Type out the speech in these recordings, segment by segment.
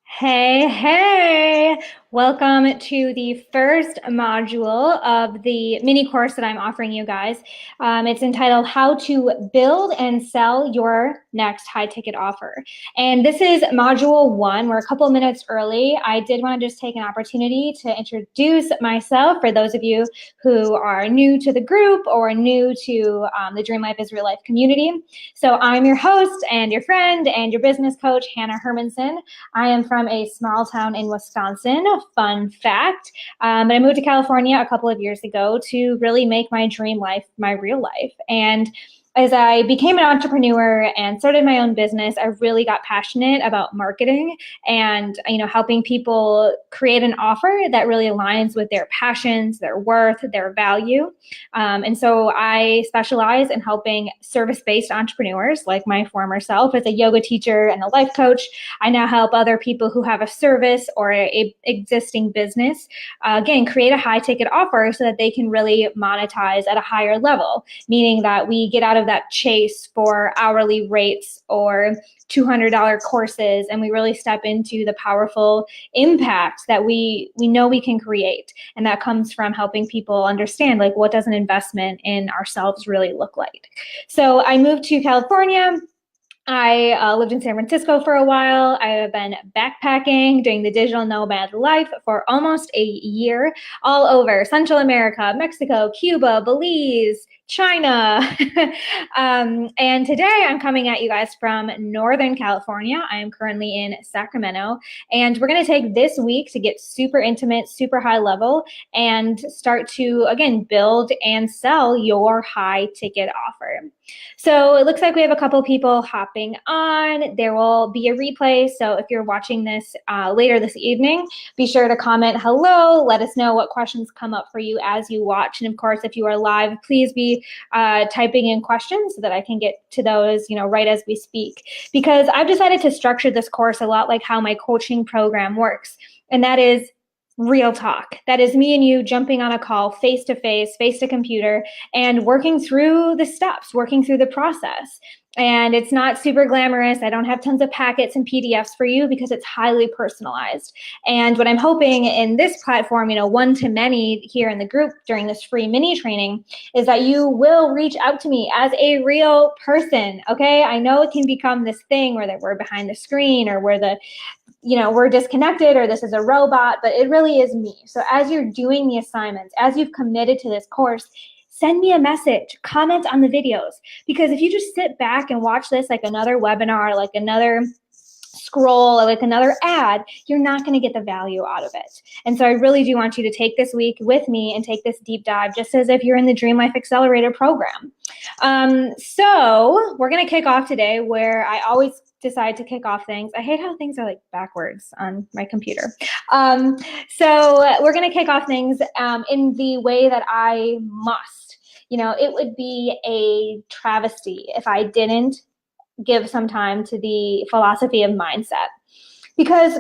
Hey, hey! Welcome to the first module of the mini course that I'm offering you guys. It's entitled How to Build and Sell Your Next High Ticket Offer. And this is module one. We're a couple minutes early. I did want to just take an opportunity to introduce myself for those of you who are new to the group or new to the Dream Life is Real Life community. So I'm your host and your friend and your business coach, Hanna Hermanson. I am from a small town in Wisconsin, fun fact. But I moved to California a couple of years ago to really make my dream life my real life. And as I became an entrepreneur and started my own business, I really got passionate about marketing and helping people create an offer that really aligns with their passions, their worth, their value. And so I specialize in helping service-based entrepreneurs like my former self as a yoga teacher and a life coach. I now help other people who have a service or a existing business, again, create a high ticket offer so that they can really monetize at a higher level, meaning that we get out of that chase for hourly rates or $200 courses, and we really step into the powerful impact that we know we can create. And that comes from helping people understand, like, what does an investment in ourselves really look like? So I moved to California. I lived in San Francisco for a while. I have been backpacking, doing the digital nomad life for almost a year, all over Central America, Mexico, Cuba, Belize, China. And today I'm coming at you guys from Northern California. I am currently in Sacramento, and we're going to take this week to get super intimate, super high level, and start to, again, build and sell your high ticket offer. So it looks like we have a couple people hopping on. There will be a replay. So if you're watching this later this evening, be sure to comment hello. Let us know what questions come up for you as you watch. And of course, if you are live, please be typing in questions so that I can get to those, right as we speak. Because I've decided to structure this course a lot like how my coaching program works. And that is real talk. That is me and you jumping on a call face to computer, and working through the steps, working through the process. And it's not super glamorous. I don't have tons of packets and PDFs for you because it's highly personalized. And what I'm hoping in this platform, one to many here in the group during this free mini training, is that you will reach out to me as a real person. Okay. I know it can become this thing where we're behind the screen, or where we're disconnected, or this is a robot, but it really is me. So as you're doing the assignments, as you've committed to this course, send me a message, comment on the videos. Because if you just sit back and watch this like another webinar, like another scroll, like another ad, you're not going to get the value out of it. And so I really do want you to take this week with me and take this deep dive, just as if you're in the Dream Life Accelerator program. So we're going to kick off today where I always decide to kick off things. I hate how things are like backwards on my computer. So we're going to kick off things in the way that I must. It would be a travesty if I didn't give some time to the philosophy of mindset. Because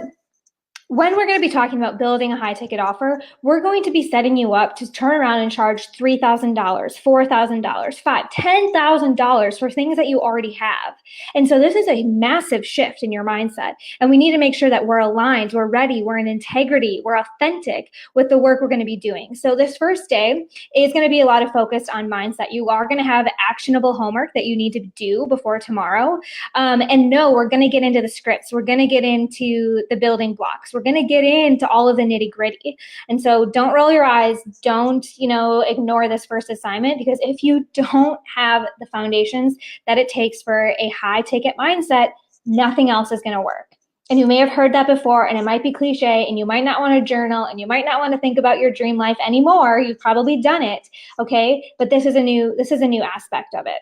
when we're going to be talking about building a high ticket offer, we're going to be setting you up to turn around and charge $3,000, $4,000, $5,000, $10,000 for things that you already have. And so this is a massive shift in your mindset. And we need to make sure that we're aligned, we're ready, we're in integrity, we're authentic with the work we're going to be doing. So this first day is going to be a lot of focus on mindset. You are going to have actionable homework that you need to do before tomorrow. And no, we're going to get into the scripts. We're going to get into the building blocks. We're going to get into all of the nitty gritty. And so don't roll your eyes. Don't, ignore this first assignment, because if you don't have the foundations that it takes for a high ticket mindset, nothing else is going to work. And you may have heard that before, and it might be cliche, and you might not want to journal, and you might not want to think about your dream life anymore. You've probably done it. Okay. But this is a new aspect of it.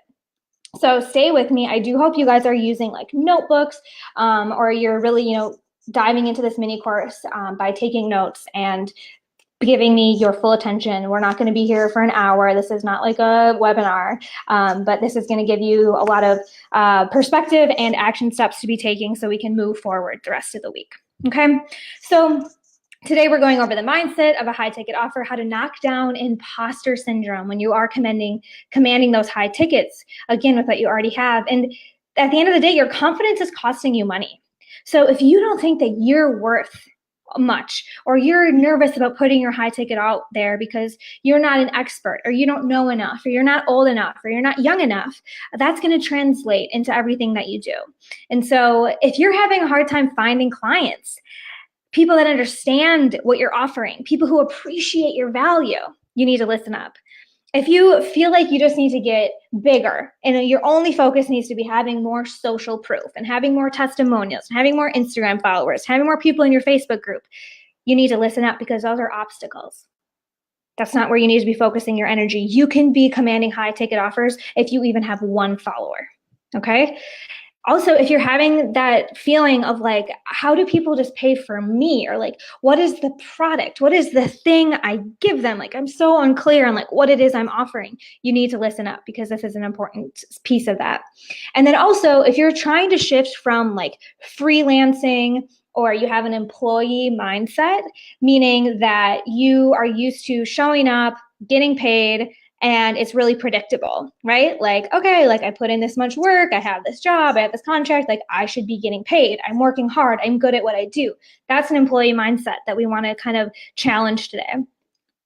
So stay with me. I do hope you guys are using like notebooks, or you're really, diving into this mini course by taking notes and giving me your full attention. We're not going to be here for an hour. This is not like a webinar, but this is going to give you a lot of perspective and action steps to be taking so we can move forward the rest of the week. Okay, so today we're going over the mindset of a high ticket offer, how to knock down imposter syndrome when you are commanding those high tickets, again, with what you already have. And at the end of the day, your confidence is costing you money. So if you don't think that you're worth much, or you're nervous about putting your high ticket out there because you're not an expert, or you don't know enough, or you're not old enough, or you're not young enough, that's going to translate into everything that you do. And so if you're having a hard time finding clients, people that understand what you're offering, people who appreciate your value, you need to listen up. If you feel like you just need to get bigger and your only focus needs to be having more social proof and having more testimonials, and having more Instagram followers, having more people in your Facebook group, you need to listen up, because those are obstacles. That's not where you need to be focusing your energy. You can be commanding high ticket offers if you even have one follower. Okay. Also, if you're having that feeling of like, how do people just pay for me? Or like, what is the product? What is the thing I give them? Like, I'm so unclear on like what it is I'm offering. You need to listen up, because this is an important piece of that. And then also, if you're trying to shift from like freelancing, or you have an employee mindset, meaning that you are used to showing up, getting paid, and it's really predictable, right? Like, okay, like I put in this much work, I have this job, I have this contract, like I should be getting paid. I'm working hard, I'm good at what I do. That's an employee mindset that we want to kind of challenge today.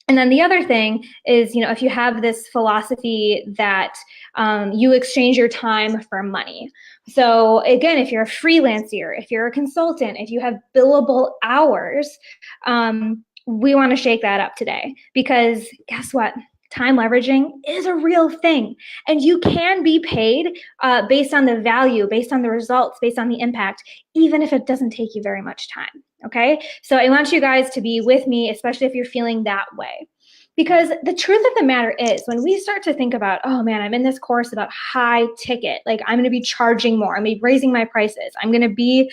And then the other thing is, if you have this philosophy that you exchange your time for money. So again, if you're a freelancer, if you're a consultant, if you have billable hours, we want to shake that up today, because guess what? Time leveraging is a real thing, and you can be paid based on the value, based on the results, based on the impact, even if it doesn't take you very much time. Okay, so I want you guys to be with me, especially if you're feeling that way, because the truth of the matter is, when we start to think about, oh man, I'm in this course about high ticket, like I'm going to be charging more, I'm going to be raising my prices, I'm going to be,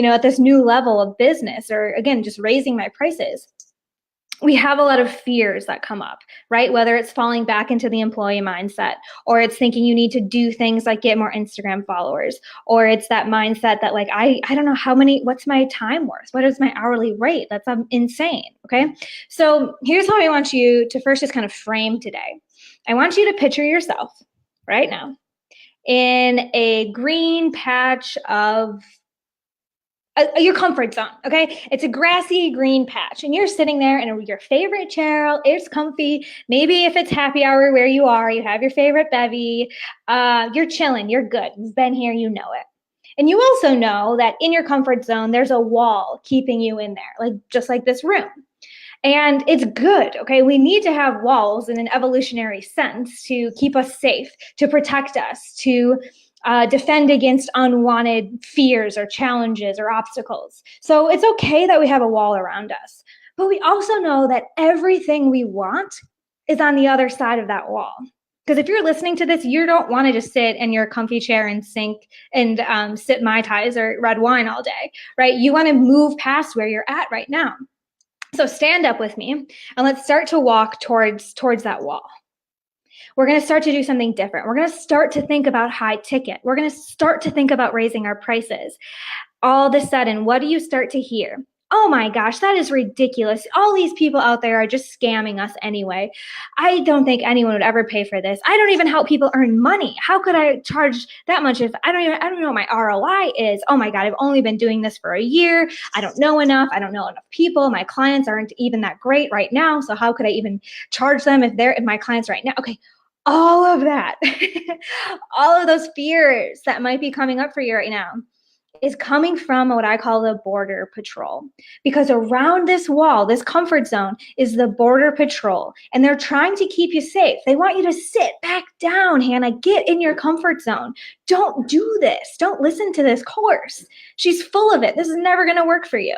at this new level of business, or again, just raising my prices. We have a lot of fears that come up, right? Whether it's falling back into the employee mindset, or it's thinking you need to do things like get more Instagram followers, or it's that mindset that like, I don't know what's my time worth? What is my hourly rate? That's insane, okay? So here's how I want you to first just kind of frame today. I want you to picture yourself right now in a green patch of your comfort zone, okay? It's a grassy green patch, and you're sitting there in your favorite chair. It's comfy. Maybe if it's happy hour where you are, you have your favorite bevy. You're chilling. You're good. You've been here. You know it. And you also know that in your comfort zone, there's a wall keeping you in there, like just like this room. And it's good, okay? We need to have walls in an evolutionary sense to keep us safe, to protect us, to defend against unwanted fears or challenges or obstacles. So it's okay that we have a wall around us, but we also know that everything we want is on the other side of that wall. Because if you're listening to this, you don't want to just sit in your comfy chair and sip Mai Tais or red wine all day, right? You want to move past where you're at right now. So stand up with me and let's start to walk towards that wall. We're going to start to do something different. We're going to start to think about high ticket. We're going to start to think about raising our prices. All of a sudden, what do you start to hear? Oh my gosh, that is ridiculous. All these people out there are just scamming us anyway. I don't think anyone would ever pay for this. I don't even help people earn money. How could I charge that much if I don't know what my ROI is? Oh my God, I've only been doing this for a year. I don't know enough. I don't know enough people. My clients aren't even that great right now. So how could I even charge them if my clients right now? Okay. All of that, all of those fears that might be coming up for you right now is coming from what I call the border patrol. Because around this wall, this comfort zone, is the border patrol. And they're trying to keep you safe. They want you to sit back down, Hanna. Get in your comfort zone. Don't do this. Don't listen to this course. She's full of it. This is never going to work for you.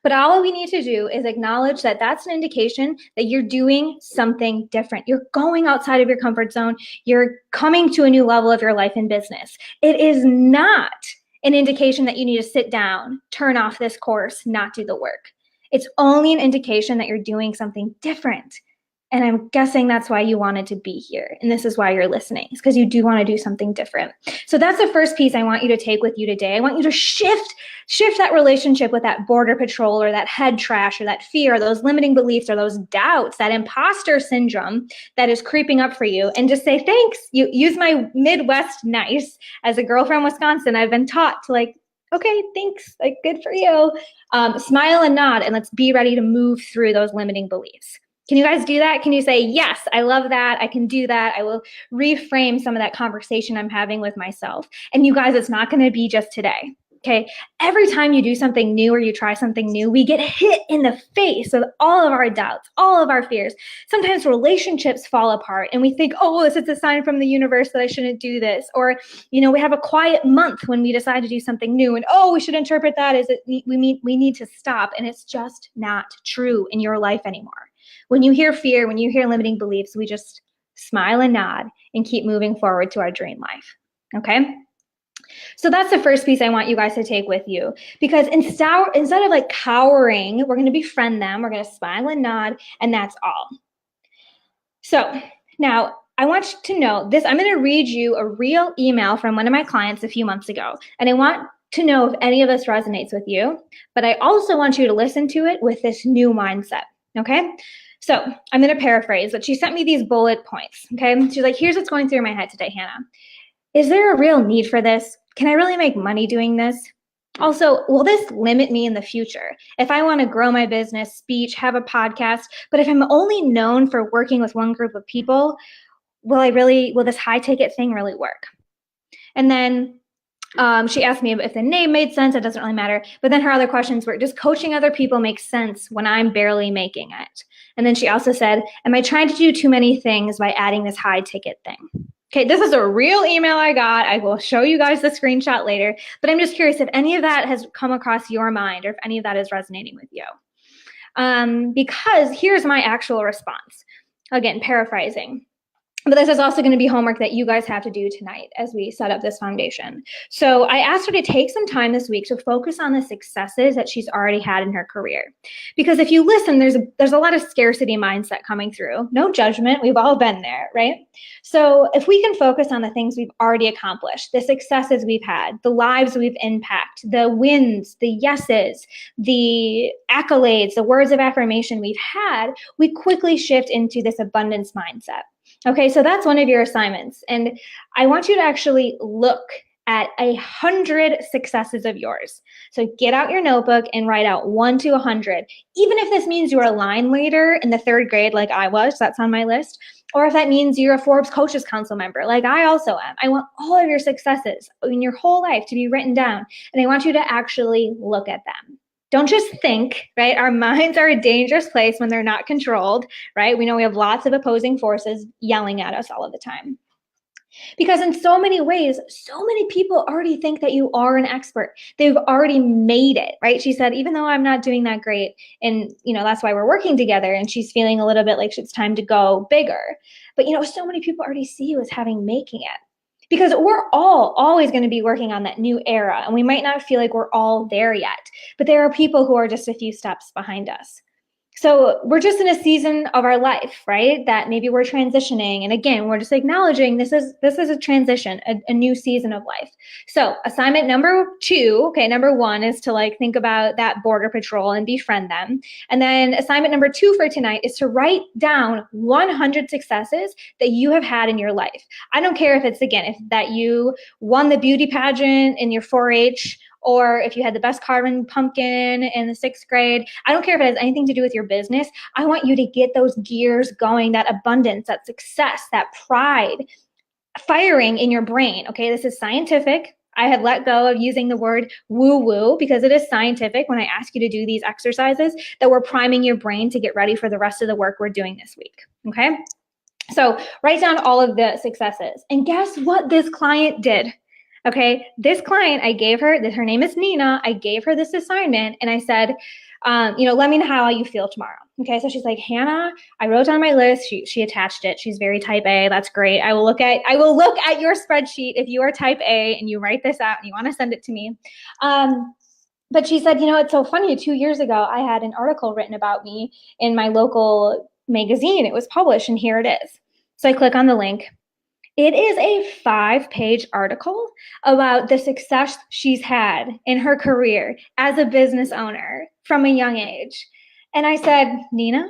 But all we need to do is acknowledge that that's an indication that you're doing something different. You're going outside of your comfort zone. You're coming to a new level of your life and business. It is not an indication that you need to sit down, turn off this course, not do the work. It's only an indication that you're doing something different. And I'm guessing that's why you wanted to be here. And this is why you're listening. It's because you do want to do something different. So that's the first piece I want you to take with you today. I want you to shift that relationship with that border patrol or that head trash or that fear, or those limiting beliefs or those doubts, that imposter syndrome that is creeping up for you, and just say, thanks. You use my Midwest nice. As a girl from Wisconsin, I've been taught to Okay, thanks. Like, good for you. Smile and nod, and let's be ready to move through those limiting beliefs. Can you guys do that? Can you say, yes, I love that. I can do that. I will reframe some of that conversation I'm having with myself. And you guys, it's not going to be just today. Okay. Every time you do something new or you try something new, we get hit in the face with all of our doubts, all of our fears. Sometimes relationships fall apart and we think, oh, this is a sign from the universe that I shouldn't do this. Or, we have a quiet month when we decide to do something new and, oh, we should interpret that as we need to stop. And it's just not true in your life anymore. When you hear fear, when you hear limiting beliefs, we just smile and nod and keep moving forward to our dream life. Okay? So that's the first piece I want you guys to take with you, because instead of like cowering, we're going to befriend them. We're going to smile and nod, and that's all. So now I want you to know this. I'm going to read you a real email from one of my clients a few months ago, and I want to know if any of this resonates with you, but I also want you to listen to it with this new mindset. Okay? So I'm going to paraphrase, but she sent me these bullet points. Okay? She's like, here's what's going through my head today, Hannah. Is there a real need for this? Can I really make money doing this? Also, will this limit me in the future? If I want to grow my business, speech, have a podcast, but if I'm only known for working with one group of people, will this high ticket thing really work? And then she asked me if the name made sense. It doesn't really matter. But then her other questions were, does coaching other people make sense when I'm barely making it? And then she also said, am I trying to do too many things by adding this high ticket thing? Okay, this is a real email I got. I will show you guys the screenshot later, but I'm just curious if any of that has come across your mind or if any of that is resonating with you. Because here's my actual response. Again, paraphrasing. But this is also going to be homework that you guys have to do tonight as we set up this foundation. So I asked her to take some time this week to focus on the successes that she's already had in her career. Because if you listen, there's a lot of scarcity mindset coming through. No judgment. We've all been there, right? So if we can focus on the things we've already accomplished, the successes we've had, the lives we've impacted, the wins, the yeses, the accolades, the words of affirmation we've had, we quickly shift into this abundance mindset. Okay, so that's one of your assignments. And I want you to actually look at 100 successes of yours. So get out your notebook and write out 1 to 100. Even if this means you're a line leader in the 3rd grade like I was, that's on my list. Or if that means you're a Forbes Coaches Council member like I also am. I want all of your successes in your whole life to be written down. And I want you to actually look at them. Don't just think, right? Our minds are a dangerous place when they're not controlled, right? We know we have lots of opposing forces yelling at us all of the time. Because in so many ways, so many people already think that you are an expert. They've already made it, right? She said, even though I'm not doing that great, and that's why we're working together, and she's feeling a little bit like it's time to go bigger. But so many people already see you as making it. Because we're all always going to be working on that new era, and we might not feel like we're all there yet, but there are people who are just a few steps behind us. So we're just in a season of our life, right? That maybe we're transitioning. And again, we're just acknowledging this is a transition, a new season of life. So assignment number 2, okay, number 1 is to think about that border patrol and befriend them. And then assignment number 2 for tonight is to write down 100 successes that you have had in your life. I don't care if it's, if that you won the beauty pageant in your 4-H, or if you had the best carving pumpkin in the 6th grade. I don't care if it has anything to do with your business. I want you to get those gears going, that abundance, that success, that pride firing in your brain. Okay, this is scientific. I had let go of using the word woo-woo because it is scientific when I ask you to do these exercises that we're priming your brain to get ready for the rest of the work we're doing this week. Okay, so write down all of the successes. And guess what this client did? Okay, this client, I gave her, her name is Nina, I gave her this assignment and I said, let me know how you feel tomorrow. Okay, so she's like, Hannah, I wrote down my list. She attached it. She's very type A. That's great. I will look at your spreadsheet if you are type A and you write this out and you want to send it to me. But she said, it's so funny. 2 years ago, I had an article written about me in my local magazine. It was published and here it is. So I click on the link. It is a 5-page article about the success she's had in her career as a business owner from a young age. And I said, Nina,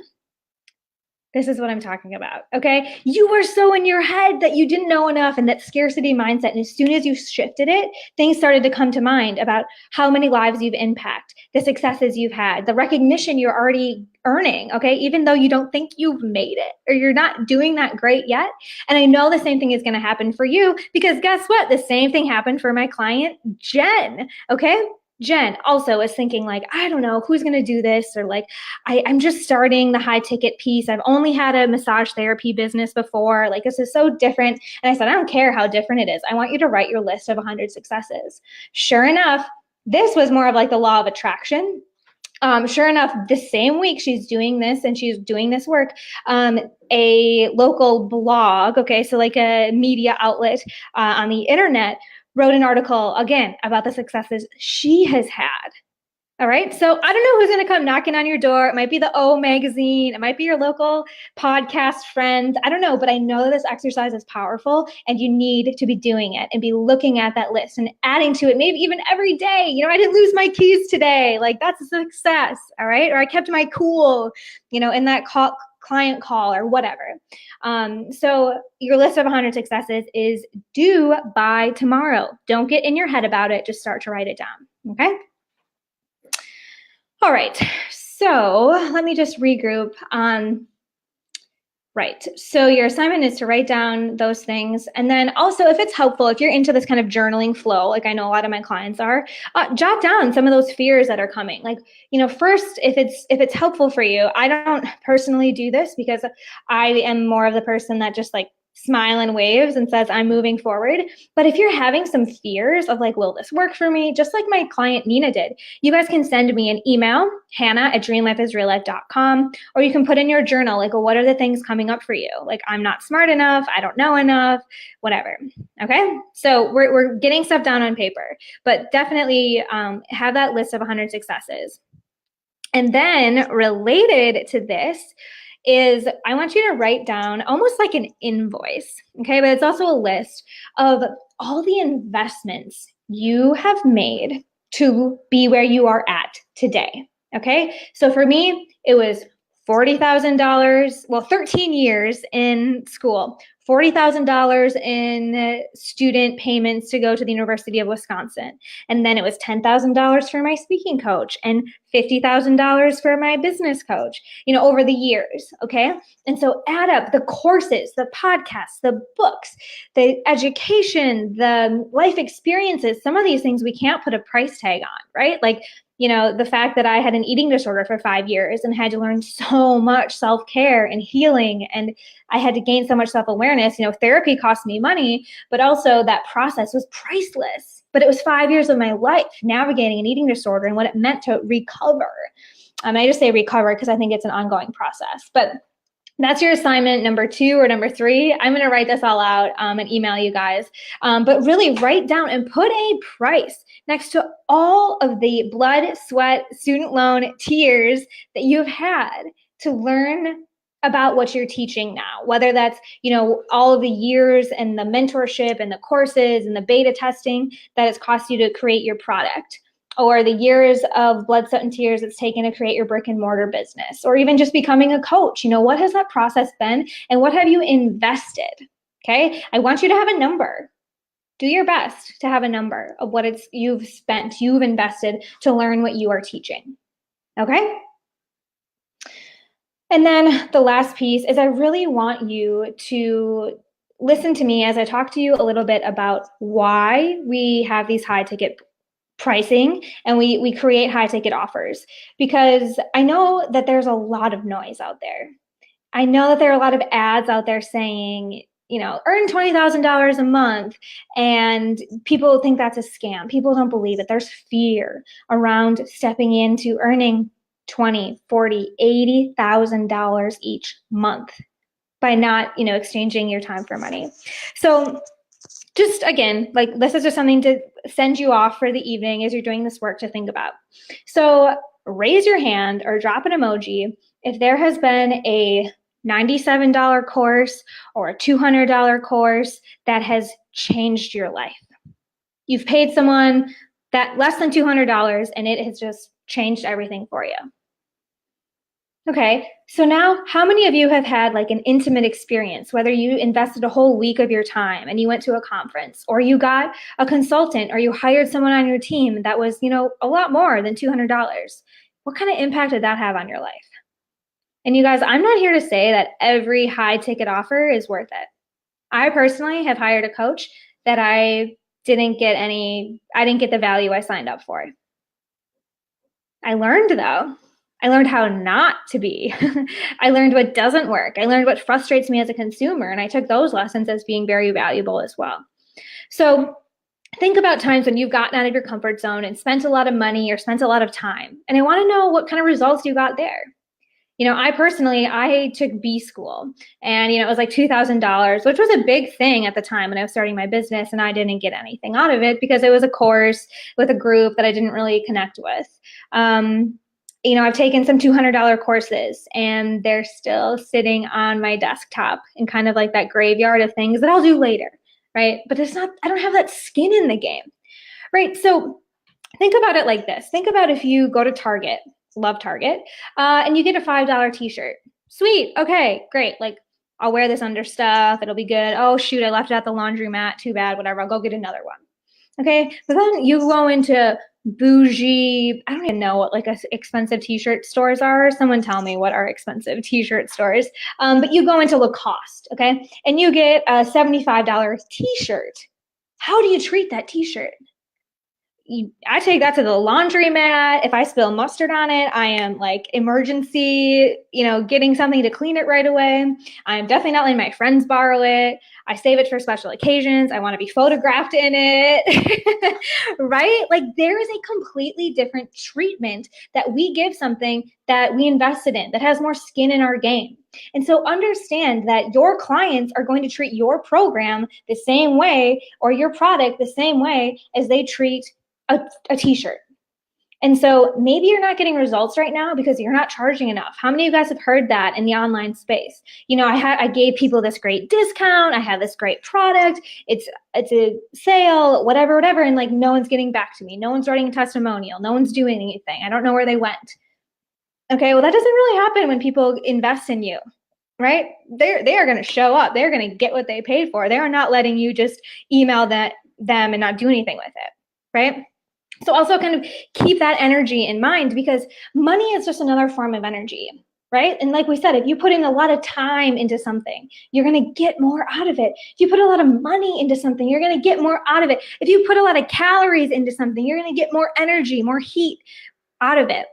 This is what I'm talking about, okay? You were so in your head that you didn't know enough, and that scarcity mindset. And as soon as you shifted it, things started to come to mind about how many lives you've impacted, the successes you've had, the recognition you're already earning, okay? Even though you don't think you've made it or you're not doing that great yet. And I know the same thing is going to happen for you, because guess what? The same thing happened for my client, Jen, okay? Jen also is thinking like, I don't know who's going to do this, or like, I'm just starting the high ticket piece. I've only had a massage therapy business before. Like, this is so different. And I said, I don't care how different it is. I want you to write your list of 100 successes. Sure enough, this was more of like the law of attraction. Sure enough, the same week she's doing this and she's doing this work, a local blog, okay, so like a media outlet on the internet, wrote an article again about the successes she has had. All right. So I don't know who's going to come knocking on your door. It might be the O magazine. It might be your local podcast friends. I don't know, but I know that this exercise is powerful and you need to be doing it and be looking at that list and adding to it, maybe even every day. You know, I didn't lose my keys today. Like, that's a success. All right. Or I kept my cool, you know, in that client call or whatever. So your list of 100 successes is due by tomorrow. Don't get in your head about it. Just start to write it down. Okay. All right, so let me just regroup. Right, so your assignment is to write down those things. And then also, if it's helpful, if you're into this kind of journaling flow, like I know a lot of my clients are, jot down some of those fears that are coming. Like, you know, first, if it's helpful for you, I don't personally do this because I am more of the person that just like smile and waves and says, I'm moving forward. But if you're having some fears of like, will this work for me? Just like my client Nina did, you guys can send me an email, Hanna@dreamlifeisreallife.com, or you can put in your journal, like, well, what are the things coming up for you? Like, I'm not smart enough, I don't know enough, whatever. Okay, so we're getting stuff down on paper, but definitely have that list of 100 successes. And then related to this is I want you to write down almost like an invoice, okay? But it's also a list of all the investments you have made to be where you are at today, okay? So for me, it was $40,000, well, 13 years in school, $40,000 in student payments to go to the University of Wisconsin. And then it was $10,000 for my speaking coach and $50,000 for my business coach, you know, over the years, okay? And so add up the courses, the podcasts, the books, the education, the life experiences. Some of these things we can't put a price tag on, right? Like, you know, the fact that I had an eating disorder for 5 years and had to learn so much self-care and healing, and I had to gain so much self-awareness. You know, therapy cost me money, but also that process was priceless. But it was 5 years of my life navigating an eating disorder and what it meant to recover. I just say recover because I think it's an ongoing process. But that's your assignment number 2 or number 3. I'm going to write this all out and email you guys. But really write down and put a price next to all of the blood, sweat, student loan, tears that you've had to learn about what you're teaching now, whether that's, you know, all of the years and the mentorship and the courses and the beta testing that it's cost you to create your product, or the years of blood, sweat, and tears it's taken to create your brick and mortar business, or even just becoming a coach. You know, what has that process been and what have you invested? Okay, I want you to have a number. Do your best to have a number of what you've spent, you've invested to learn what you are teaching. Okay? And then the last piece is I really want you to listen to me as I talk to you a little bit about why we have these high ticket pricing and we create high ticket offers, because I know that there's a lot of noise out there. I know that there are a lot of ads out there saying, you know, earn $20,000 a month, and people think that's a scam. People don't believe it. There's fear around stepping into earning $20,000, $40,000, $80,000 each month by not, you know, exchanging your time for money. So just again, like, this is just something to send you off for the evening as you're doing this work to think about. So raise your hand or drop an emoji if there has been a $97 course or a $200 course that has changed your life. You've paid someone that less than $200 and it has just changed everything for you. Okay, so now how many of you have had like an intimate experience, whether you invested a whole week of your time and you went to a conference, or you got a consultant, or you hired someone on your team that was, a lot more than $200? What kind of impact did that have on your life? And you guys, I'm not here to say that every high ticket offer is worth it. I personally have hired a coach that I didn't get the value I signed up for. I learned though. I learned how not to be. I learned what doesn't work. I learned what frustrates me as a consumer. And I took those lessons as being very valuable as well. So think about times when you've gotten out of your comfort zone and spent a lot of money or spent a lot of time. And I want to know what kind of results you got there. I took B school, and, it was like $2,000, which was a big thing at the time when I was starting my business, and I didn't get anything out of it because it was a course with a group that I didn't really connect with. I've taken some $200 courses, and they're still sitting on my desktop in kind of like that graveyard of things that I'll do later, right? But I don't have that skin in the game, right? So think about it like this. Think about if you go to Target, love Target, and you get a $5 t-shirt. Sweet, okay, great. Like, I'll wear this under stuff, it'll be good. Oh shoot, I left it at the laundromat, too bad, whatever, I'll go get another one. Okay, but then you go into bougie, I don't even know what like expensive t-shirt stores are. Someone tell me what are expensive t-shirt stores. But you go into Lacoste, okay, and you get a $75 t-shirt. How do you treat that t-shirt? I take that to the laundromat. If I spill mustard on it, I am like emergency, getting something to clean it right away. I'm definitely not letting my friends borrow it. I save it for special occasions. I want to be photographed in it, right? Like there is a completely different treatment that we give something that we invested in that has more skin in our game. And so understand that your clients are going to treat your program the same way or your product the same way as they treat a t-shirt. And so maybe you're not getting results right now because you're not charging enough. How many of you guys have heard that in the online space? I gave people this great discount. I have this great product. It's a sale, whatever, and like no one's getting back to me. No one's writing a testimonial. No one's doing anything. I don't know where they went. Okay, well that doesn't really happen when people invest in you, right? They are going to show up. They're going to get what they paid for. They are not letting you just email them and not do anything with it, right? So also kind of keep that energy in mind because money is just another form of energy, right? And like we said, if you put in a lot of time into something, you're going to get more out of it. If you put a lot of money into something, you're going to get more out of it. If you put a lot of calories into something, you're going to get more energy, more heat out of it.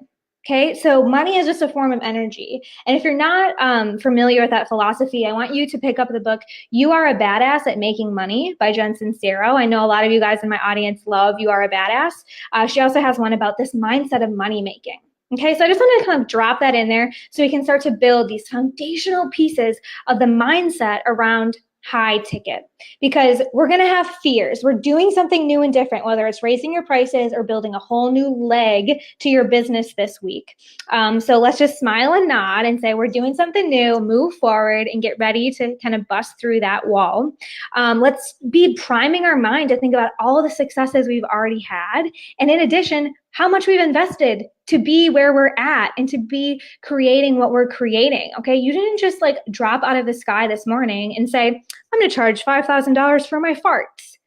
Okay, so money is just a form of energy. And if you're not familiar with that philosophy, I want you to pick up the book, You Are a Badass at Making Money by Jen Sincero. I know a lot of you guys in my audience love You Are a Badass. She also has one about this mindset of money making. Okay, so I just want to kind of drop that in there so we can start to build these foundational pieces of the mindset around high ticket, because we're going to have fears. We're doing something new and different, whether it's raising your prices or building a whole new leg to your business this week. So let's just smile and nod and say we're doing something new, move forward and get ready to kind of bust through that wall. Let's be priming our mind to think about all the successes we've already had. And in addition, how much we've invested to be where we're at and to be creating what we're creating, okay? You didn't just like drop out of the sky this morning and say, I'm gonna charge $5,000 for my farts,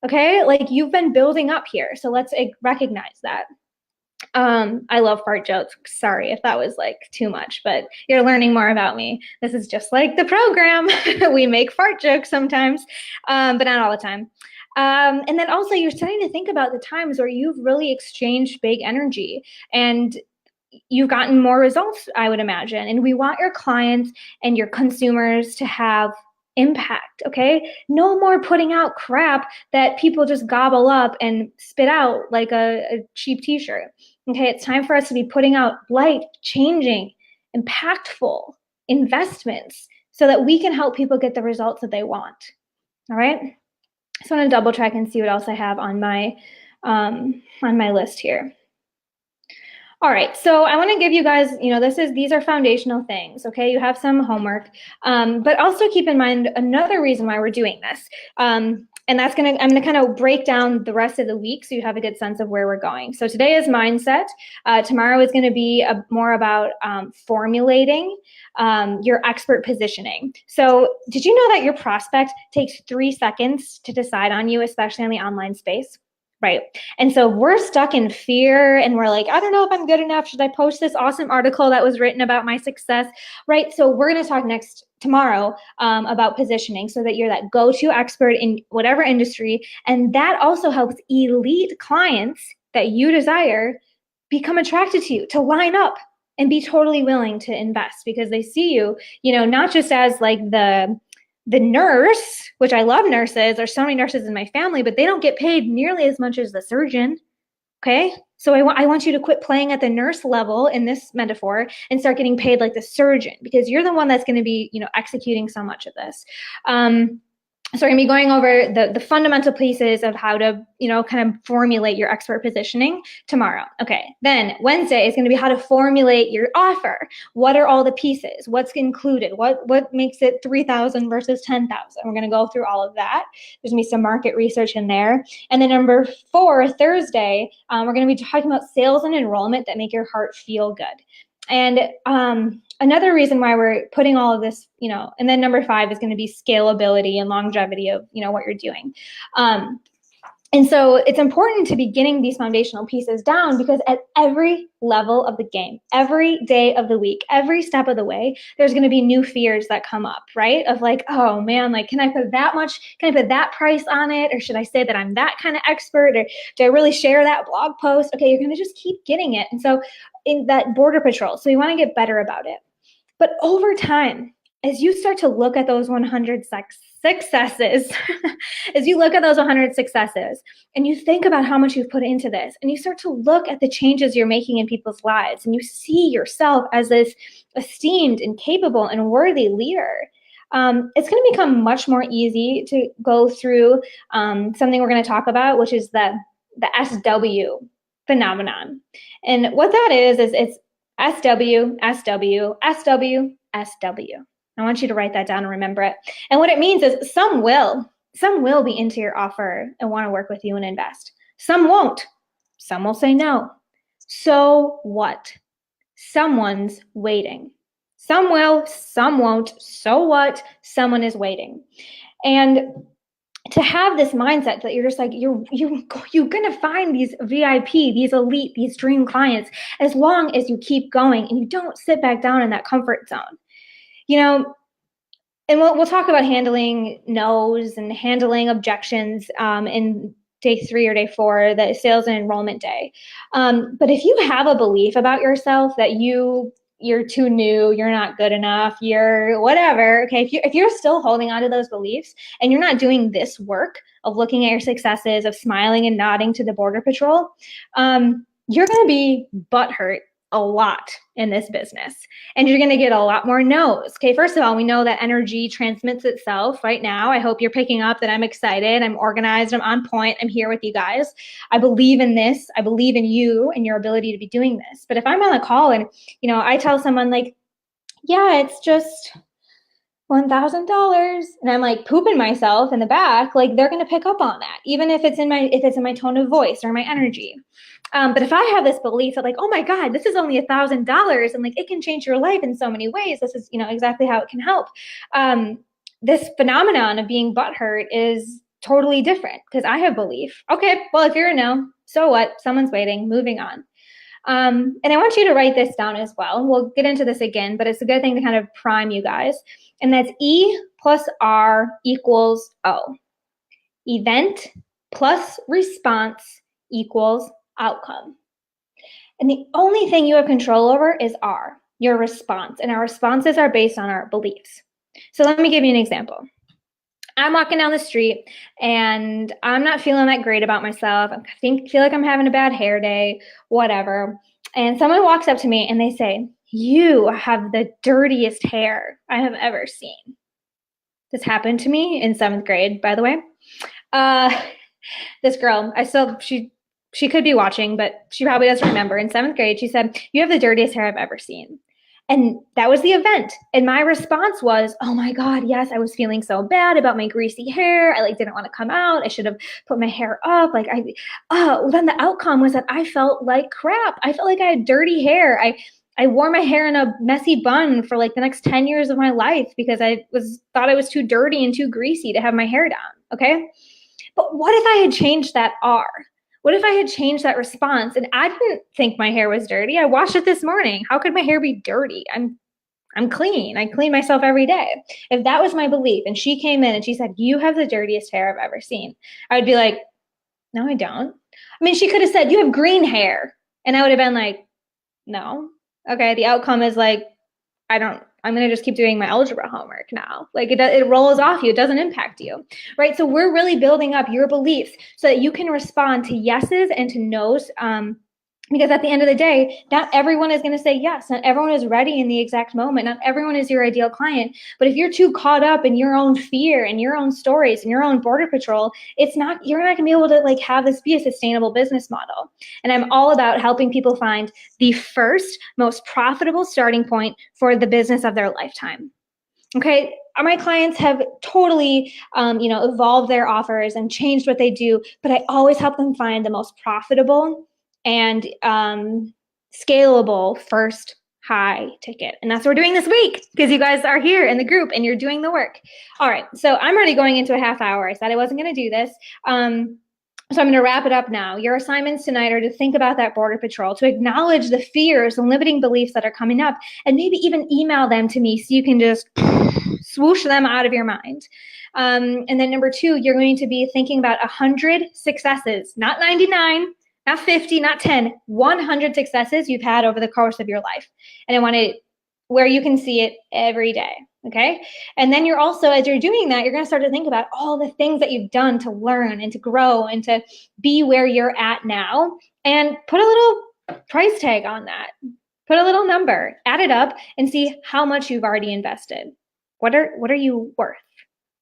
okay? Like you've been building up here, so let's recognize that. I love fart jokes. Sorry if that was like too much, but you're learning more about me. This is just like the program. We make fart jokes sometimes, but not all the time. And then also you're starting to think about the times where you've really exchanged big energy and you've gotten more results, I would imagine. And we want your clients and your consumers to have impact, okay? No more putting out crap that people just gobble up and spit out like a cheap t-shirt. Okay, it's time for us to be putting out life-changing, impactful investments so that we can help people get the results that they want. All right? So I want to double check and see what else I have on my list here. All right, so I want to give you guys, these are foundational things, okay? You have some homework, but also keep in mind another reason why we're doing this. And I'm gonna kind of break down the rest of the week so you have a good sense of where we're going. So today is mindset. Tomorrow is going to be more about formulating your expert positioning. So did you know that your prospect takes 3 seconds to decide on you, especially in the online space? Right. And so we're stuck in fear and we're like, I don't know if I'm good enough. Should I post this awesome article that was written about my success? Right. So we're going to talk tomorrow about positioning so that you're that go-to expert in whatever industry. And that also helps elite clients that you desire become attracted to you, to line up and be totally willing to invest because they see you, not just as like the nurse, which I love nurses. There's so many nurses in my family, but they don't get paid nearly as much as the surgeon. Okay. So I want you to quit playing at the nurse level in this metaphor and start getting paid like the surgeon because you're the one that's going to be, executing so much of this. So we're going to be going over the fundamental pieces of how to, kind of formulate your expert positioning tomorrow. Okay. Then Wednesday is going to be how to formulate your offer. What are all the pieces? What's included? What makes it 3,000 versus 10,000? We're going to go through all of that. There's going to be some market research in there. And then number 4, Thursday, we're going to be talking about sales and enrollment that make your heart feel good. And another reason why we're putting all of this, and then number 5 is going to be scalability and longevity of, what you're doing. And so it's important to be getting these foundational pieces down because at every level of the game, every day of the week, every step of the way, there's going to be new fears that come up, right? Of like, oh man, like, can I put that price on it? Or should I say that I'm that kind of expert? Or do I really share that blog post? Okay, you're going to just keep getting it. And so in that border patrol, so you want to get better about it. But over time, as you start to look at those 100 successes, as you look at those 100 successes and you think about how much you've put into this and you start to look at the changes you're making in people's lives and you see yourself as this esteemed and capable and worthy leader, it's going to become much more easy to go through something we're going to talk about, which is the SW phenomenon. And what that is it's SW, SW, SW, SW. I want you to write that down and remember it. And what it means is some will be into your offer and want to work with you and invest. Some won't. Some will say no. So what? Someone's waiting. Some will, some won't. So what? Someone is waiting. And to have this mindset that you're just like, you're going to find these VIP, these elite, these dream clients as long as you keep going and you don't sit back down in that comfort zone. And we'll talk about handling no's and handling objections in day 3 or day 4, the sales and enrollment day. But if you have a belief about yourself that you're too new, you're not good enough, you're whatever, okay, if you're still holding on to those beliefs and you're not doing this work of looking at your successes, of smiling and nodding to the border patrol, you're going to be butthurt a lot in this business. And you're going to get a lot more no's. Okay, first of all, we know that energy transmits itself right now. I hope you're picking up that I'm excited, I'm organized, I'm on point, I'm here with you guys. I believe in this. I believe in you and your ability to be doing this. But if I'm on a call and, I tell someone like, yeah, it's just $1,000 and I'm like pooping myself in the back, like they're going to pick up on that, even if it's in my tone of voice or my energy. But if I have this belief that like, oh my God, this is only $1,000 and like it can change your life in so many ways. This is, exactly how it can help. This phenomenon of being butthurt is totally different because I have belief. Okay, well, if you're a no, so what? Someone's waiting, moving on. And I want you to write this down as well. We'll get into this again, but it's a good thing to kind of prime you guys. And that's E plus R equals O. Event plus response equals outcome. And the only thing you have control over is R, your response. And our responses are based on our beliefs. So let me give you an example. I'm walking down the street and I'm not feeling that great about myself. I feel like I'm having a bad hair day, whatever. And someone walks up to me and they say, "You have the dirtiest hair I have ever seen." This happened to me in 7th grade, by the way. This girl, she could be watching, but she probably doesn't remember. In 7th grade, she said, "You have the dirtiest hair I've ever seen." And that was the event. And my response was, oh my God, yes, I was feeling so bad about my greasy hair. I like didn't want to come out. I should have put my hair up. Then the outcome was that I felt like crap. I felt like I had dirty hair. I wore my hair in a messy bun for like the next 10 years of my life because thought I was too dirty and too greasy to have my hair down. Okay. But what if I had changed that R? What if I had changed that response and I didn't think my hair was dirty? I washed it this morning. How could my hair be dirty? I'm clean. I clean myself every day. If that was my belief and she came in and she said, you have the dirtiest hair I've ever seen, I would be like, no, I don't. I mean, she could have said, you have green hair. And I would have been like, no. Okay, the outcome is like, I'm going to just keep doing my algebra homework now. Like it rolls off you. It doesn't impact you, right? So we're really building up your beliefs so that you can respond to yeses and to nos. Because at the end of the day, not everyone is going to say yes. Not everyone is ready in the exact moment. Not everyone is your ideal client. But if you're too caught up in your own fear and your own stories and your own border patrol, you're not going to be able to like have this be a sustainable business model. And I'm all about helping people find the first most profitable starting point for the business of their lifetime. Okay, my clients have totally, evolved their offers and changed what they do, but I always help them find the most profitable and scalable first high ticket. And that's what we're doing this week because you guys are here in the group and you're doing the work. All right, so I'm already going into a half hour. I said I wasn't going to do this. So I'm going to wrap it up now. Your assignments tonight are to think about that border patrol, to acknowledge the fears and limiting beliefs that are coming up, and maybe even email them to me so you can just swoosh them out of your mind. And then number 2, you're going to be thinking about 100 successes, not 99, not 50, not 10, 100 successes you've had over the course of your life. And I want it where you can see it every day. Okay. And then you're also, as you're doing that, you're going to start to think about all the things that you've done to learn and to grow and to be where you're at now, and put a little price tag on that. Put a little number, add it up and see how much you've already invested. What are you worth?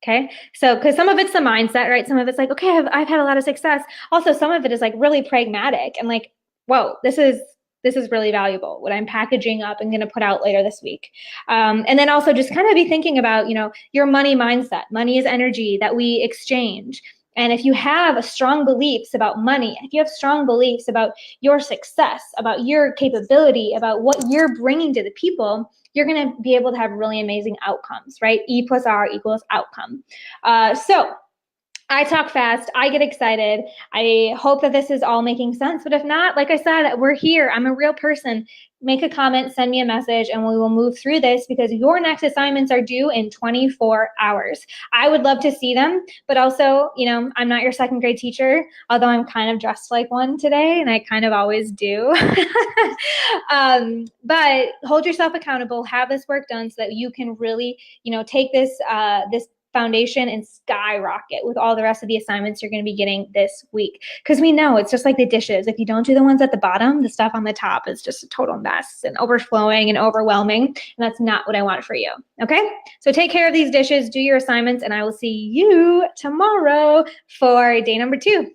Okay. So, because some of it's the mindset, right? Some of it's like, okay, I've had a lot of success. Also, some of it is like really pragmatic and like, whoa, this is really valuable, what I'm packaging up and going to put out later this week. And then also just kind of be thinking about, your money mindset. Money is energy that we exchange. And if you have strong beliefs about money, if you have strong beliefs about your success, about your capability, about what you're bringing to the people, you're going to be able to have really amazing outcomes, right? E plus R equals outcome. So I talk fast. I get excited. I hope that this is all making sense. But if not, like I said, we're here. I'm a real person. Make a comment, send me a message, and we will move through this because your next assignments are due in 24 hours. I would love to see them, but also, I'm not your second grade teacher, although I'm kind of dressed like one today, and I kind of always do. But hold yourself accountable. Have this work done so that you can really, take this foundation and skyrocket with all the rest of the assignments you're going to be getting this week. Because we know it's just like the dishes. If you don't do the ones at the bottom, the stuff on the top is just a total mess and overflowing and overwhelming. And that's not what I want for you. Okay? So take care of these dishes, do your assignments, and I will see you tomorrow for day number 2.